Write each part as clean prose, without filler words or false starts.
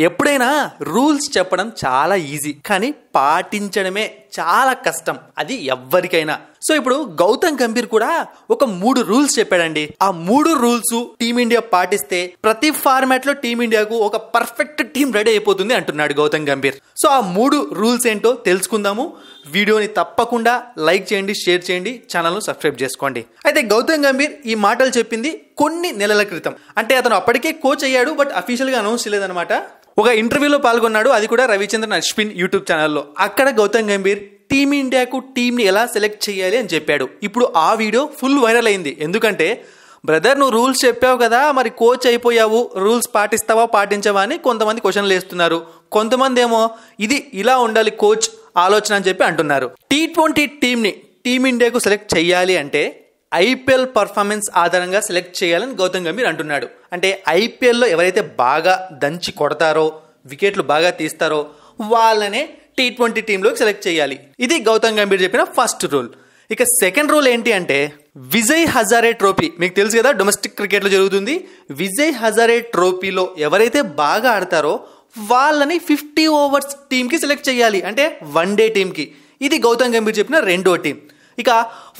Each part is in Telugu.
ఎప్పుడైనా రూల్స్ చెప్పడం చాలా ఈజీ, కానీ పాటించడమే చాలా కష్టం, అది ఎవ్వరికైనా. సో ఇప్పుడు గౌతమ్ గంభీర్ కూడా ఒక 3 రూల్స్ చెప్పాడండి. ఆ 3 రూల్స్ టీమిండియా పాటిస్తే ప్రతి ఫార్మాట్ లో టీమిండియాకు ఒక పర్ఫెక్ట్ టీం రెడీ అయిపోతుంది అంటున్నాడు గౌతమ్ గంభీర్. సో ఆ 3 రూల్స్ ఏంటో తెలుసుకుందాము. వీడియోని తప్పకుండా లైక్ చేయండి, షేర్ చేయండి, ఛానల్ను సబ్స్క్రైబ్ చేసుకోండి. అయితే గౌతమ్ గంభీర్ ఈ మాటలు చెప్పింది కొన్ని నెలల క్రితం. అంటే అతను అప్పటికే కోచ్ అయ్యాడు, బట్ అఫీషియల్ గా అనౌన్స్ చేయలేదన్నమాట. ఒక ఇంటర్వ్యూలో పాల్గొన్నాడు, అది కూడా రవిచంద్రన్ అశ్విన్ యూట్యూబ్ ఛానల్లో. అక్కడ గౌతమ్ గంభీర్ టీమిండియాకు టీంని ఎలా సెలెక్ట్ చేయాలి అని చెప్పాడు. ఇప్పుడు ఆ వీడియో ఫుల్ వైరల్ అయింది. ఎందుకంటే బ్రదర్, నువ్వు రూల్స్ చెప్పావు కదా, మరి కోచ్ అయిపోయావు, రూల్స్ పాటిస్తావా పాటించవా అని కొంతమంది క్వశ్చన్లు వేస్తున్నారు. కొంతమంది ఏమో ఇది ఇలా ఉండాలి కోచ్ ఆలోచన అని చెప్పి అంటున్నారు. T20 టీంని టీమిండియాకు సెలెక్ట్ చేయాలి అంటే ఐపీఎల్ పర్ఫార్మెన్స్ ఆధారంగా సెలెక్ట్ చేయాలని గౌతమ్ గంభీర్ అంటున్నాడు. అంటే ఐపీఎల్లో ఎవరైతే బాగా దంచి కొడతారో, వికెట్లు బాగా తీస్తారో వాళ్ళనే T20 టీంలోకి సెలెక్ట్ చేయాలి. ఇది గౌతమ్ గంభీర్ చెప్పిన ఫస్ట్ రూల్. ఇక సెకండ్ రూల్ ఏంటి అంటే విజయ్ హజారే ట్రోఫీ మీకు తెలుసు కదా, డొమెస్టిక్ క్రికెట్లో జరుగుతుంది. విజయ్ హజారే ట్రోఫీలో ఎవరైతే బాగా ఆడతారో వాళ్ళని 50 ఓవర్స్ టీంకి సెలెక్ట్ చేయాలి, అంటే వన్డే టీంకి. ఇది గౌతమ్ గంభీర్ చెప్పిన రెండో టీం. ఇక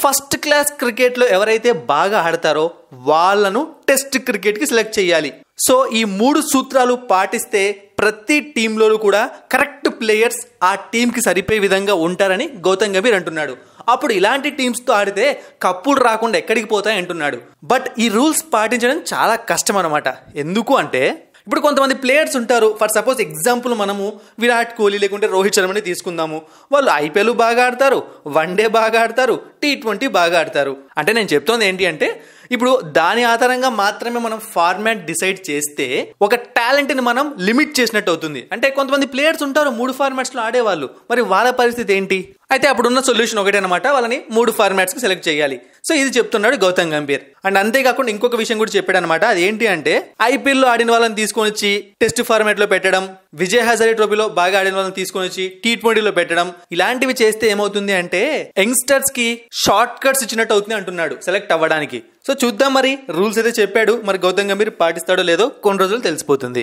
ఫస్ట్ క్లాస్ క్రికెట్లో ఎవరైతే బాగా ఆడతారో వాళ్ళను టెస్ట్ క్రికెట్కి సెలెక్ట్ చేయాలి. సో ఈ 3 సూత్రాలు పాటిస్తే ప్రతి టీంలోనూ కూడా కరెక్ట్ ప్లేయర్స్ ఆ టీంకి సరిపోయే విధంగా ఉంటారని గౌతమ్ గంభీర్ అంటున్నాడు. అప్పుడు ఇలాంటి టీమ్స్తో ఆడితే కప్పులు రాకుండా ఎక్కడికి పోతాయి అంటున్నాడు. బట్ ఈ రూల్స్ పాటించడం చాలా కష్టం అనమాట. ఎందుకు అంటే ఇప్పుడు కొంతమంది ప్లేయర్స్ ఉంటారు. ఫర్ సపోజ్ ఎగ్జాంపుల్ మనము విరాట్ కోహ్లీ లేకుంటే రోహిత్ శర్మని తీసుకుందాము. వాళ్ళు ఐపీఎల్ బాగా ఆడతారు, వన్డే బాగా ఆడతారు, T20 బాగా ఆడతారు. అంటే నేను చెప్తోంది ఏంటి అంటే ఇప్పుడు దాని ఆధారంగా మాత్రమే మనం ఫార్మాట్ డిసైడ్ చేస్తే ఒక టాలెంట్ ని మనం లిమిట్ చేసినట్టు అవుతుంది. అంటే కొంతమంది ప్లేయర్స్ ఉంటారు 3 ఫార్మాట్స్ లో ఆడేవాళ్ళు, మరి వాళ్ళ పరిస్థితి ఏంటి? అయితే అప్పుడున్న సొల్యూషన్ ఒకటే అనమాట, వాళ్ళని 3 ఫార్మాట్స్ కి సెలెక్ట్ చేయాలి. సో ఇది చెప్తున్నాడు గౌతమ్ గంభీర్. అండ్ అంతేకాకుండా ఇంకొక విషయం కూడా చెప్పాడు అనమాట. అది ఏంటి అంటే ఐపీఎల్ లో ఆడిన వాళ్ళని తీసుకొని వచ్చి టెస్ట్ ఫార్మాట్ లో పెట్టడం, విజయ్ హజారే ట్రోఫీలో బాగా ఆడిన వాళ్ళని తీసుకొని వచ్చి T20 లో పెట్టడం, ఇలాంటివి చేస్తే ఏమవుతుంది అంటే యంగ్స్టర్స్ కి షార్ట్ కట్స్ ఇచ్చినట్టు అవుతుంది అంటున్నాడు సెలెక్ట్ అవ్వడానికి. సో చూద్దాం, మరి రూల్స్ అయితే చెప్పాడు, మరి గౌతమ్ గంభీర్ పాటిస్తాడో లేదో కొన్ని రోజులు తెలిసిపోతుంది.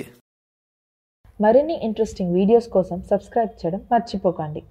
మరిన్ని ఇంట్రెస్టింగ్ వీడియోస్ కోసం సబ్స్క్రైబ్ చేయడం మర్చిపోకండి.